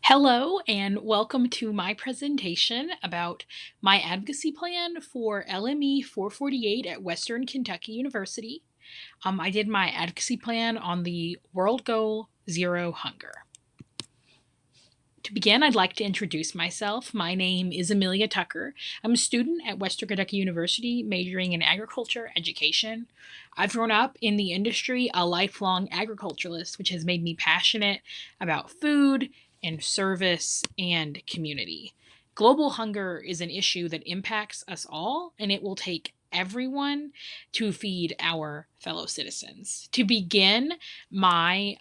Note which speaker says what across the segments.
Speaker 1: Hello, and welcome to my presentation about my advocacy plan for LME 448 at Western Kentucky University. I did my advocacy plan on the World Goal Zero Hunger. To begin, I'd like to introduce myself. My name is Amelia Tucker. I'm a student at Western Kentucky University, majoring in agriculture education. I've grown up in the industry, a lifelong agriculturalist, which has made me passionate about food and service and community. Global hunger is an issue that impacts us all, and it will take everyone to feed our fellow citizens. To begin my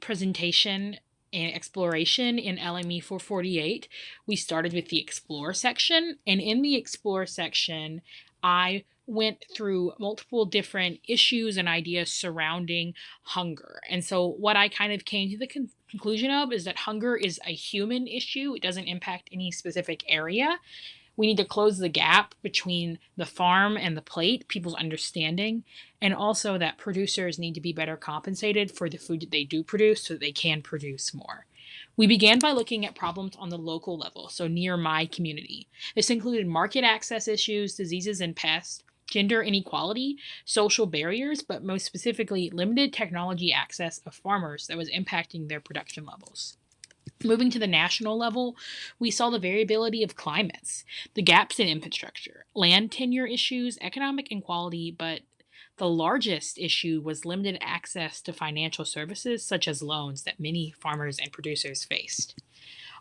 Speaker 1: presentation and exploration in LME 448, we started with the Explore section. And in the Explore section, I went through multiple different issues and ideas surrounding hunger. And so, what I kind of came to the conclusion of is that hunger is a human issue, it doesn't impact any specific area. We need to close the gap between the farm and the plate, people's understanding, and also that producers need to be better compensated for the food that they do produce so that they can produce more. We began by looking at problems on the local level, so near my community. This included market access issues, diseases and pests, gender inequality, social barriers, but most specifically, limited technology access of farmers that was impacting their production levels. Moving to the national level, we saw the variability of climates, the gaps in infrastructure, land tenure issues, economic inequality, but the largest issue was limited access to financial services such as loans that many farmers and producers faced.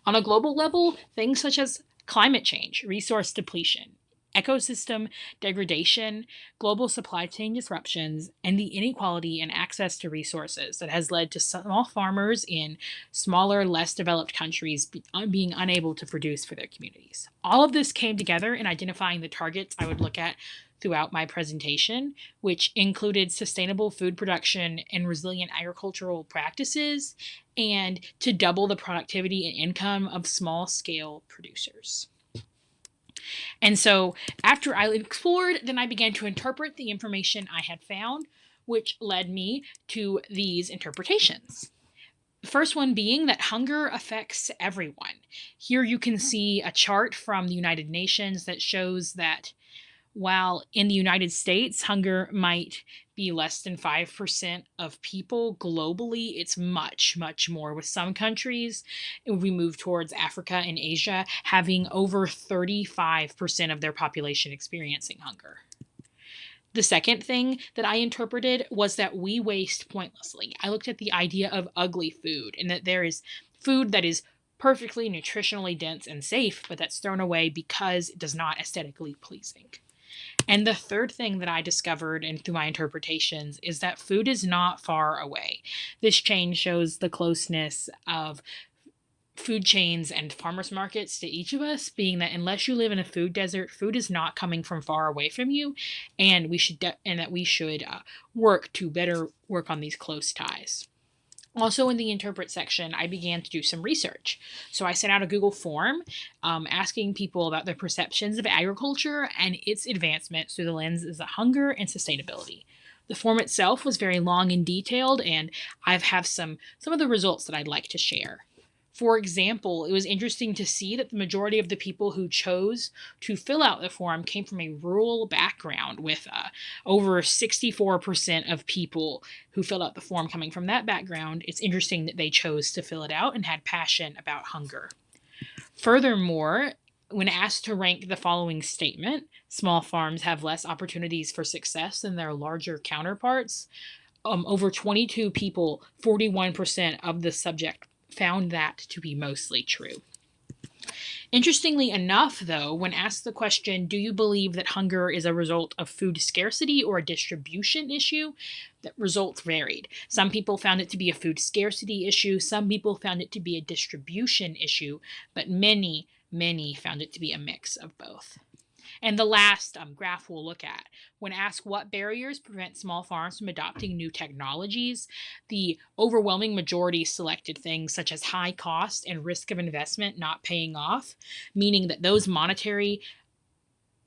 Speaker 1: On a global level, things such as climate change, resource depletion, ecosystem degradation, global supply chain disruptions, and the inequality in access to resources that has led to small farmers in smaller, less developed countries being unable to produce for their communities. All of this came together in identifying the targets I would look at throughout my presentation, which included sustainable food production and resilient agricultural practices, and to double the productivity and income of small scale producers. And so after I explored, then I began to interpret the information I had found, which led me to these interpretations. The first one being that hunger affects everyone. Here you can see a chart from the United Nations that shows that while in the United States, hunger might be less than 5% of people globally, it's much, much more. With some countries, if we move towards Africa and Asia, having over 35% of their population experiencing hunger. The second thing that I interpreted was that we waste pointlessly. I looked at the idea of ugly food and that there is food that is perfectly nutritionally dense and safe, but that's thrown away because it does not aesthetically pleasing. And the third thing that I discovered and through my interpretations is that food is not far away. This chain shows the closeness of food chains and farmers markets to each of us, being that unless you live in a food desert, food is not coming from far away from you, and we should work to better work on these close ties. Also, in the interpret section, I began to do some research. So I sent out a Google form asking people about their perceptions of agriculture and its advancement through the lenses of hunger and sustainability. The form itself was very long and detailed, and I have some of the results that I'd like to share. For example, it was interesting to see that the majority of the people who chose to fill out the form came from a rural background, with over 64% of people who filled out the form coming from that background. It's interesting that they chose to fill it out and had passion about hunger. Furthermore, when asked to rank the following statement, small farms have less opportunities for success than their larger counterparts, over 22 people, 41% of the subject found that to be mostly true. Interestingly enough, though, when asked the question, do you believe that hunger is a result of food scarcity or a distribution issue, the results varied. Some people found it to be a food scarcity issue, some people found it to be a distribution issue, but many found it to be a mix of both. And the last graph we'll look at, when asked what barriers prevent small farms from adopting new technologies, the overwhelming majority selected things such as high cost and risk of investment not paying off, meaning that those monetary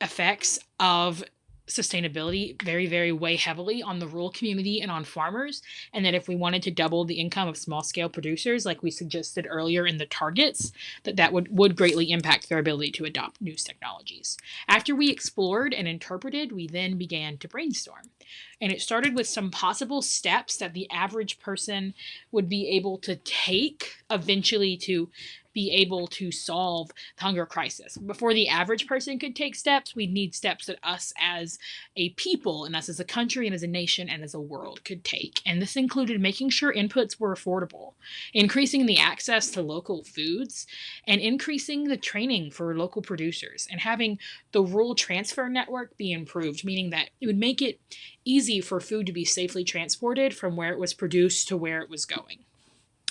Speaker 1: effects of sustainability very, very weigh heavily on the rural community and on farmers. And that if we wanted to double the income of small scale producers, like we suggested earlier in the targets, that would greatly impact their ability to adopt new technologies. After we explored and interpreted, we then began to brainstorm. And it started with some possible steps that the average person would be able to take eventually to be able to solve the hunger crisis. Before the average person could take steps, we'd need steps that us as a people and us as a country and as a nation and as a world could take. And this included making sure inputs were affordable, increasing the access to local foods, and increasing the training for local producers, and having the rural transfer network be improved, meaning that it would make it easy for food to be safely transported from where it was produced to where it was going.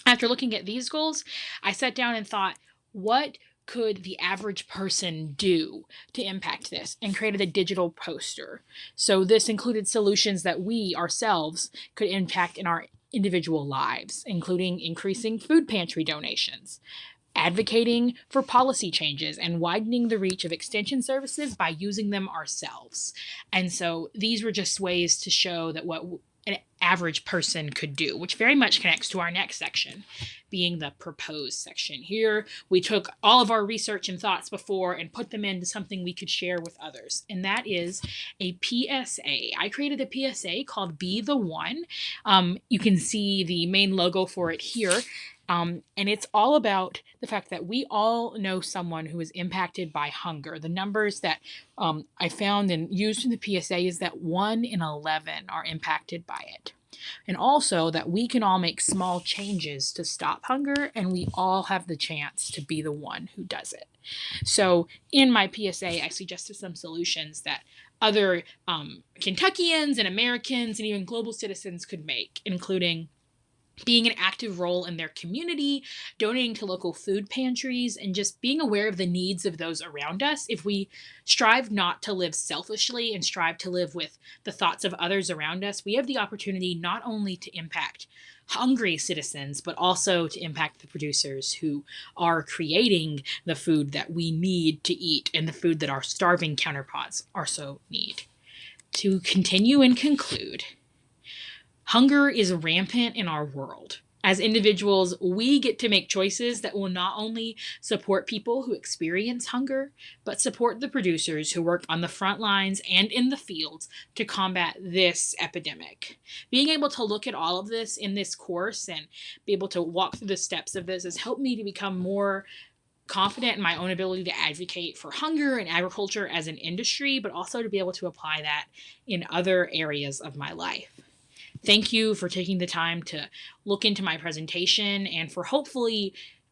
Speaker 1: After looking at these goals, I sat down and thought, what could the average person do to impact this, and created a digital poster. So this included solutions that we ourselves could impact in our individual lives, including increasing food pantry donations, advocating for policy changes, and widening the reach of extension services by using them ourselves. And so these were just ways to show that what an average person could do, which very much connects to our next section, being the proposed section. Here, we took all of our research and thoughts before and put them into something we could share with others, and that is a PSA. I created a PSA called Be the One. You can see the main logo for it here. And it's all about the fact that we all know someone who is impacted by hunger. The numbers that I found and used in the PSA is that 1 in 11 are impacted by it. And also that we can all make small changes to stop hunger, and we all have the chance to be the one who does it. So in my PSA, I suggested some solutions that other Kentuckians and Americans and even global citizens could make, including being an active role in their community, donating to local food pantries, and just being aware of the needs of those around us. If we strive not to live selfishly and strive to live with the thoughts of others around us, we have the opportunity not only to impact hungry citizens, but also to impact the producers who are creating the food that we need to eat and the food that our starving counterparts also need. To continue and conclude, hunger is rampant in our world. As individuals, we get to make choices that will not only support people who experience hunger, but support the producers who work on the front lines and in the fields to combat this epidemic. Being able to look at all of this in this course and be able to walk through the steps of this has helped me to become more confident in my own ability to advocate for hunger and agriculture as an industry, but also to be able to apply that in other areas of my life. Thank you for taking the time to look into my presentation and for hopefully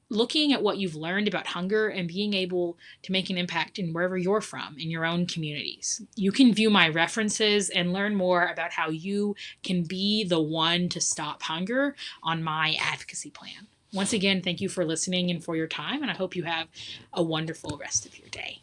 Speaker 1: looking at what you've learned about hunger and being able to make an impact in wherever you're from, in your own communities. You can view my references and learn more about how you can be the one to stop hunger on my advocacy plan. Once again, thank you for listening and for your time, and I hope you have a wonderful rest of your day.